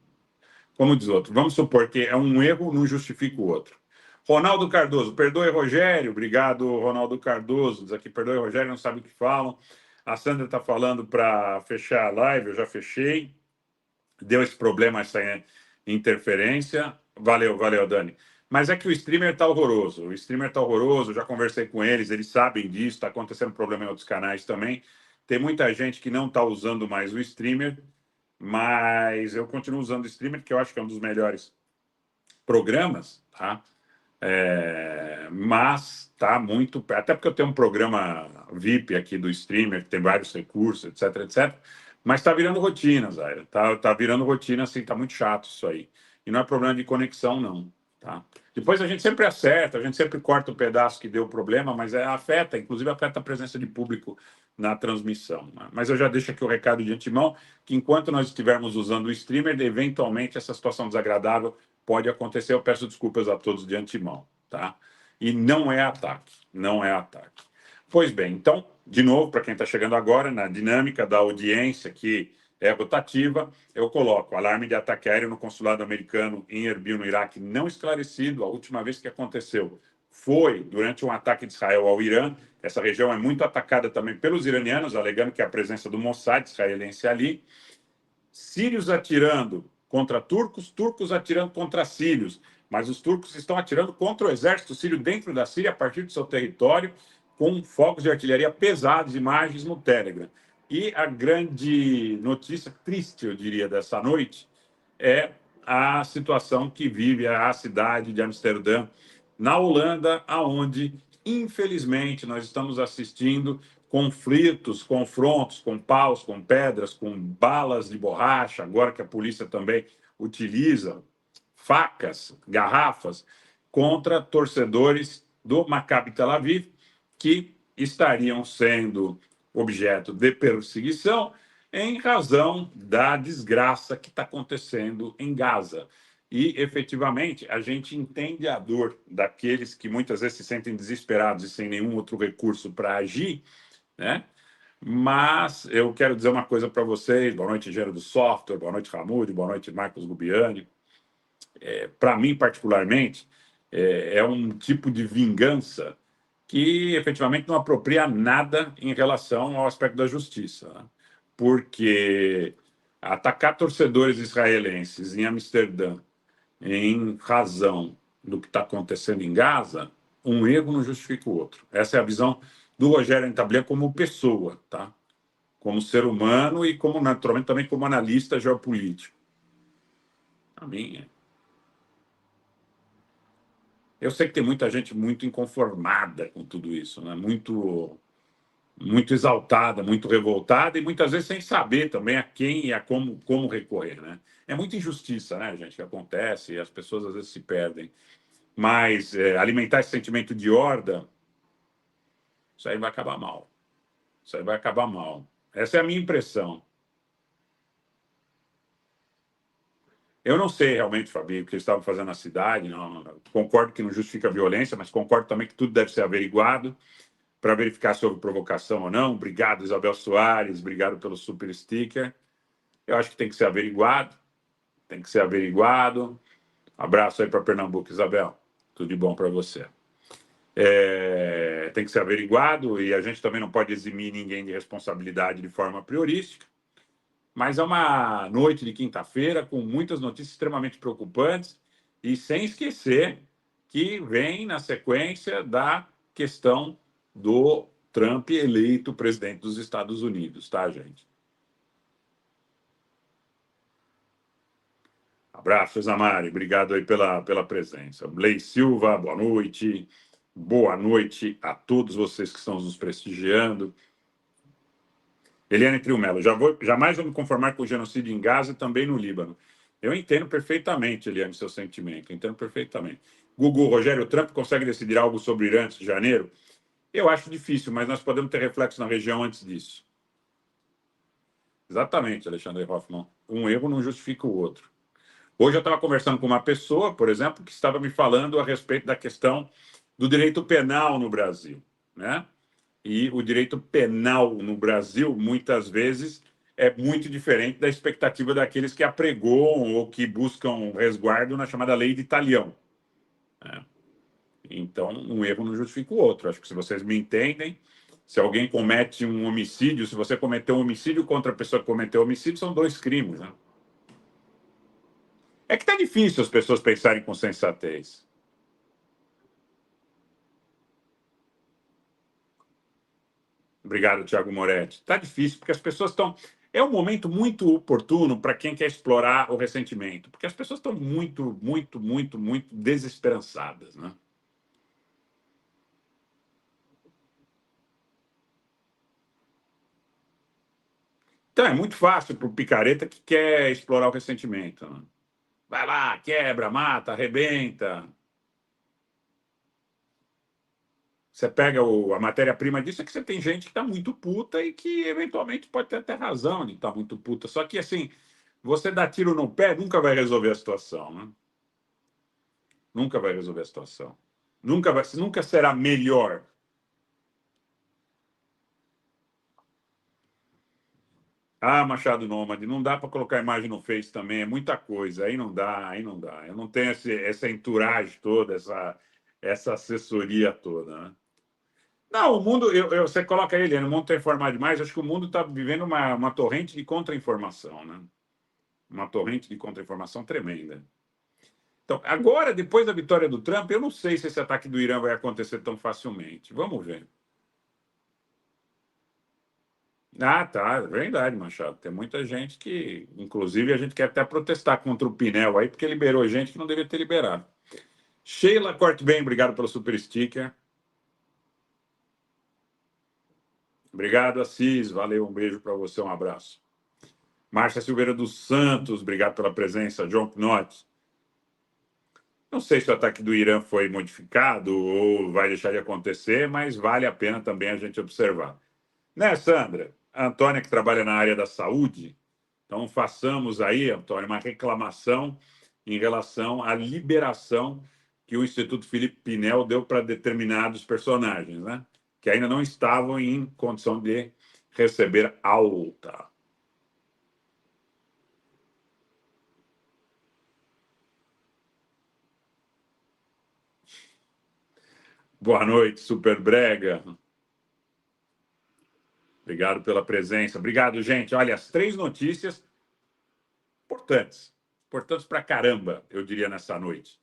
Como diz outro, vamos supor que é um erro, não justifica o outro. Ronaldo Cardoso, perdoe Rogério, obrigado, Ronaldo Cardoso. Diz aqui, perdoe Rogério, não sabe o que falam. A Sandra está falando para fechar a live, eu já fechei. Deu esse problema, essa interferência. Valeu, Dani. Mas é que o streamer está horroroso. O streamer está horroroso, já conversei com eles sabem disso, está acontecendo problema em outros canais também. Tem muita gente que não está usando mais o streamer, mas eu continuo usando o streamer, que eu acho que é um dos melhores programas, tá? Mas tá muito. Até porque eu tenho um programa VIP aqui do streamer, que tem vários recursos, etc. Mas tá virando rotina, Zaira. Tá virando rotina, assim, tá muito chato isso aí. E não é problema de conexão, não. Tá? Depois a gente sempre acerta, a gente sempre corta o pedaço que deu problema, mas inclusive afeta a presença de público na transmissão. Né? Mas eu já deixo aqui o recado de antemão, que enquanto nós estivermos usando o streamer, eventualmente essa situação desagradável pode acontecer. Eu peço desculpas a todos de antemão, tá? E não é ataque, não é ataque. Pois bem, então, de novo, para quem está chegando agora, na dinâmica da audiência que é rotativa, eu coloco alarme de ataque aéreo no consulado americano em Erbil, no Iraque, não esclarecido. A última vez que aconteceu foi durante um ataque de Israel ao Irã. Essa região é muito atacada também pelos iranianos, alegando que há a presença do Mossad israelense ali. Sírios atirando contra turcos, turcos atirando contra sírios, mas os turcos estão atirando contra o exército sírio dentro da Síria, a partir do seu território, com fogos de artilharia pesados, imagens no Telegram. E a grande notícia, triste, eu diria, dessa noite, é a situação que vive a cidade de Amsterdã, na Holanda, aonde, infelizmente, nós estamos assistindo conflitos, confrontos com paus, com pedras, com balas de borracha, agora que a polícia também utiliza facas, garrafas, contra torcedores do Maccabi Tel Aviv, que estariam sendo objeto de perseguição em razão da desgraça que está acontecendo em Gaza. E, efetivamente, a gente entende a dor daqueles que muitas vezes se sentem desesperados e sem nenhum outro recurso para agir, né? Mas eu quero dizer uma coisa para vocês. Boa noite, engenheiro do software. Boa noite, Ramud. Boa noite, Marcos Gubiani. Para mim, particularmente, é um tipo de vingança que efetivamente não apropria nada em relação ao aspecto da justiça, né? Porque atacar torcedores israelenses em Amsterdã em razão do que está acontecendo em Gaza, um erro não justifica o outro. Essa é a visão do Rogério Entablia como pessoa, tá? Como ser humano e como naturalmente também como analista geopolítico. A minha. Eu sei que tem muita gente muito inconformada com tudo isso, né? Muito exaltada, muito revoltada e muitas vezes sem saber também a quem e a como recorrer, né? É muita injustiça, né, gente, que acontece e as pessoas às vezes se perdem. Mas alimentar esse sentimento de horda, isso aí vai acabar mal. Isso aí vai acabar mal. Essa é a minha impressão. Eu não sei realmente, Fabi, o que eles estavam fazendo na cidade. Não. Concordo que não justifica a violência, mas concordo também que tudo deve ser averiguado para verificar se houve provocação ou não. Obrigado, Isabel Soares. Obrigado pelo super sticker. Eu acho que tem que ser averiguado. Tem que ser averiguado. Abraço aí para Pernambuco, Isabel. Tudo de bom para você. Tem que ser averiguado e a gente também não pode eximir ninguém de responsabilidade de forma priorística. Mas é uma noite de quinta-feira com muitas notícias extremamente preocupantes e sem esquecer que vem na sequência da questão do Trump eleito presidente dos Estados Unidos, tá, gente? Abraço, Zamari. Obrigado aí pela presença. Blei Silva, boa noite. Boa noite a todos vocês que estão nos prestigiando. Eliane Triumelo, jamais vou me conformar com o genocídio em Gaza e também no Líbano. Eu entendo perfeitamente, Eliane, seu sentimento. Entendo perfeitamente. Google, Rogério, Trump consegue decidir algo sobre o Irã antes de janeiro? Eu acho difícil, mas nós podemos ter reflexo na região antes disso. Exatamente, Alexandre Hoffman. Um erro não justifica o outro. Hoje eu estava conversando com uma pessoa, por exemplo, que estava me falando a respeito da questão do direito penal no Brasil, né? E o direito penal no Brasil, muitas vezes, é muito diferente da expectativa daqueles que apregoam ou que buscam resguardo na chamada lei de Italião, né? Então, um erro não justifica o outro. Acho que se vocês me entendem, se alguém comete um homicídio, se você cometeu um homicídio contra a pessoa que cometeu homicídio, são dois crimes, né? É que tá difícil as pessoas pensarem com sensatez. Obrigado, Thiago Moretti. Está difícil, porque as pessoas estão. É um momento muito oportuno para quem quer explorar o ressentimento, porque as pessoas estão muito, muito, muito, muito desesperançadas, né? Então é muito fácil para o picareta que quer explorar o ressentimento, né? Vai lá, quebra, mata, arrebenta. Você pega a matéria-prima disso, é que você tem gente que está muito puta e que eventualmente pode ter até razão de estar muito puta. Só que assim, você dá tiro no pé nunca vai resolver a situação, né? Nunca vai resolver a situação. Nunca será melhor. Ah, Machado Nômade, não dá para colocar imagem no Face também, é muita coisa. Aí não dá, aí não dá. Eu não tenho essa entourage toda, essa assessoria toda, né? Não, o mundo, você coloca ele, o mundo está informado demais. Acho que o mundo está vivendo uma torrente de contra-informação, né? Uma torrente de contra-informação tremenda. Então, agora, depois da vitória do Trump, eu não sei se esse ataque do Irã vai acontecer tão facilmente. Vamos ver. Ah, tá, é verdade, Machado. Tem muita gente que, inclusive, a gente quer até protestar contra o Pinel aí, porque liberou gente que não devia ter liberado. Sheila Corte Bem, obrigado pelo super sticker. Obrigado, Assis. Valeu, um beijo para você, um abraço. Márcia Silveira dos Santos, obrigado pela presença. John Knott. Não sei se o ataque do Irã foi modificado ou vai deixar de acontecer, mas vale a pena também a gente observar. Né, Sandra? A Antônia, que trabalha na área da saúde, então façamos aí, Antônia, uma reclamação em relação à liberação que o Instituto Felipe Pinel deu para determinados personagens, né? Que ainda não estavam em condição de receber alta. Boa noite, Super Brega. Obrigado pela presença. Obrigado, gente. Olha, as 3 notícias importantes. Importantes pra caramba, eu diria, nessa noite.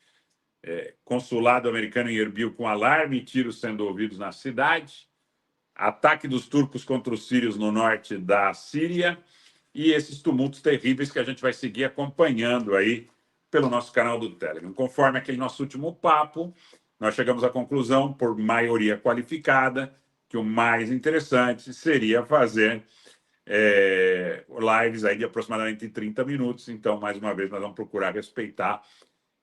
Consulado americano em Erbil com alarme e tiros sendo ouvidos na cidade. Ataque dos turcos contra os sírios no norte da Síria. E esses tumultos terríveis que a gente vai seguir acompanhando aí pelo nosso canal do Telegram. Conforme aquele nosso último papo, nós chegamos à conclusão, por maioria qualificada, que o mais interessante seria fazer lives aí de aproximadamente 30 minutos. Então, mais uma vez, nós vamos procurar respeitar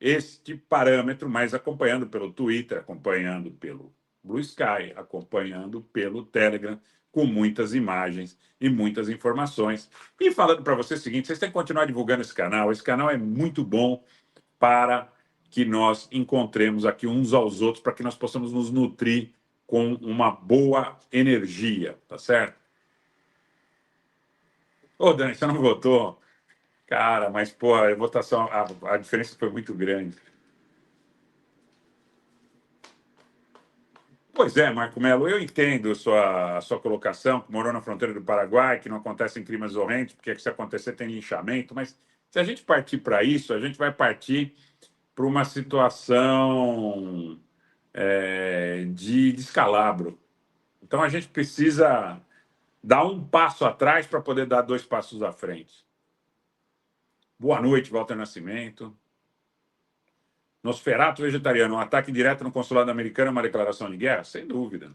este parâmetro, mas acompanhando pelo Twitter, acompanhando pelo Blue Sky, acompanhando pelo Telegram, com muitas imagens e muitas informações. E falando para vocês o seguinte, vocês têm que continuar divulgando esse canal. Esse canal é muito bom para que nós encontremos aqui uns aos outros, para que nós possamos nos nutrir com uma boa energia, tá certo? Ô, Dani, você não votou? Cara, mas, pô, a votação, a diferença foi muito grande. Pois é, Marco Melo, eu entendo a sua colocação, que morou na fronteira do Paraguai, que não acontecem crimes horrendos, porque se acontecer tem linchamento, mas se a gente partir para isso, a gente vai partir para uma situação de descalabro. Então a gente precisa dar um passo atrás para poder dar 2 passos à frente. Boa noite, Walter Nascimento. Nosferatu vegetariano, um ataque direto no consulado americano é uma declaração de guerra? Sem dúvida.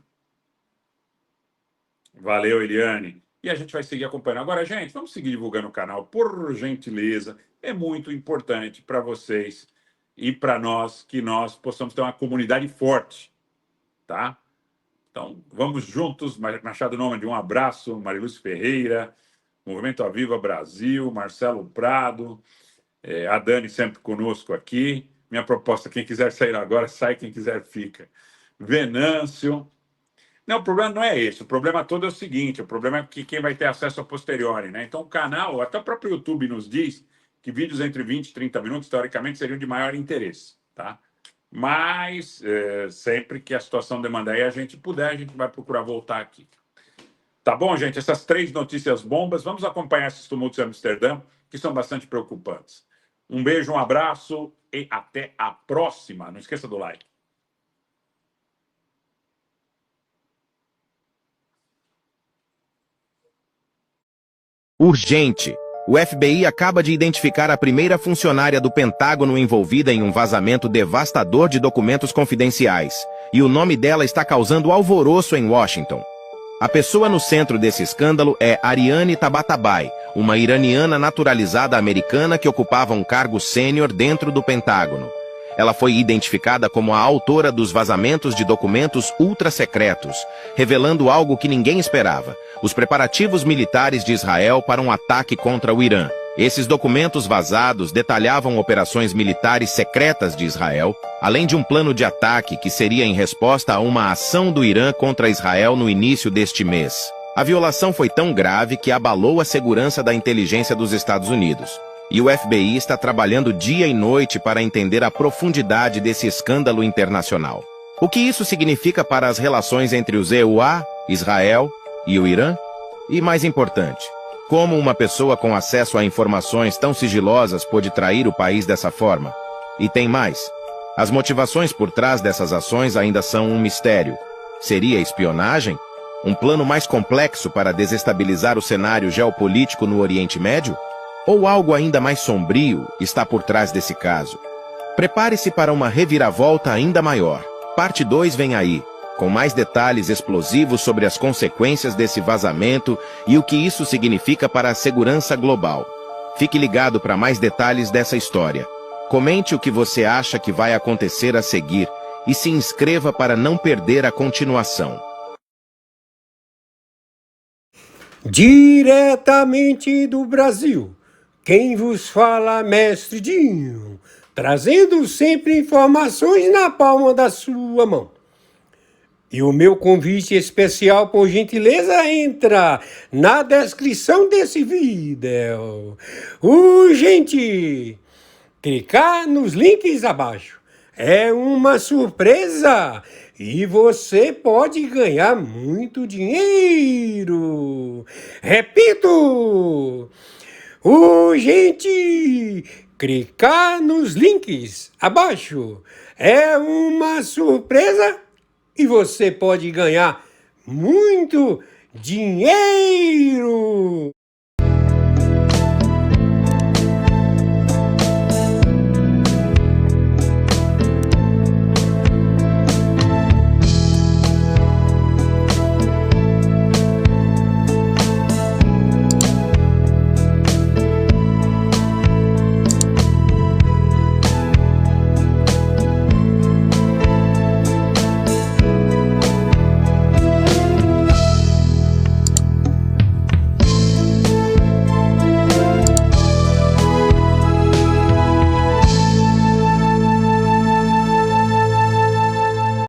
Valeu, Eliane. E a gente vai seguir acompanhando. Agora, gente, vamos seguir divulgando o canal, por gentileza. É muito importante para vocês e para nós que nós possamos ter uma comunidade forte, tá? Então, vamos juntos. Machado Nômade, um abraço. Mariluz Ferreira, Movimento Aviva Brasil, Marcelo Prado, a Dani sempre conosco aqui. Minha proposta, quem quiser sair agora, sai. Quem quiser, fica. Venâncio. Não, o problema não é esse. O problema todo é o seguinte: o problema é que quem vai ter acesso a posteriori, né? Então, o canal, até o próprio YouTube nos diz que vídeos entre 20 e 30 minutos, teoricamente, seriam de maior interesse, tá? Mas, sempre que a situação demandar e a gente puder, a gente vai procurar voltar aqui. Tá bom, gente? Essas 3 notícias bombas. Vamos acompanhar esses tumultos em Amsterdã, que são bastante preocupantes. Um beijo, um abraço e até a próxima. Não esqueça do like. Urgente! O FBI acaba de identificar a primeira funcionária do Pentágono envolvida em um vazamento devastador de documentos confidenciais, e o nome dela está causando alvoroço em Washington. A pessoa no centro desse escândalo é Ariane Tabatabai, uma iraniana naturalizada americana que ocupava um cargo sênior dentro do Pentágono. Ela foi identificada como a autora dos vazamentos de documentos ultra-secretos, revelando algo que ninguém esperava: os preparativos militares de Israel para um ataque contra o Irã. Esses documentos vazados detalhavam operações militares secretas de Israel, além de um plano de ataque que seria em resposta a uma ação do Irã contra Israel no início deste mês. A violação foi tão grave que abalou a segurança da inteligência dos Estados Unidos. E o FBI está trabalhando dia e noite para entender a profundidade desse escândalo internacional. O que isso significa para as relações entre os EUA, Israel e o Irã? E mais importante, como uma pessoa com acesso a informações tão sigilosas pode trair o país dessa forma? E tem mais. As motivações por trás dessas ações ainda são um mistério. Seria espionagem? Um plano mais complexo para desestabilizar o cenário geopolítico no Oriente Médio? Ou algo ainda mais sombrio está por trás desse caso? Prepare-se para uma reviravolta ainda maior. Parte 2 vem aí, com mais detalhes explosivos sobre as consequências desse vazamento e o que isso significa para a segurança global. Fique ligado para mais detalhes dessa história. Comente o que você acha que vai acontecer a seguir e se inscreva para não perder a continuação. Diretamente do Brasil, quem vos fala, Mestre Dinho, trazendo sempre informações na palma da sua mão. E o meu convite especial, por gentileza, entra na descrição desse vídeo. Urgente! Clicar nos links abaixo. É uma surpresa e você pode ganhar muito dinheiro. Repito! Urgente! Clicar nos links abaixo. É uma surpresa e você pode ganhar muito dinheiro.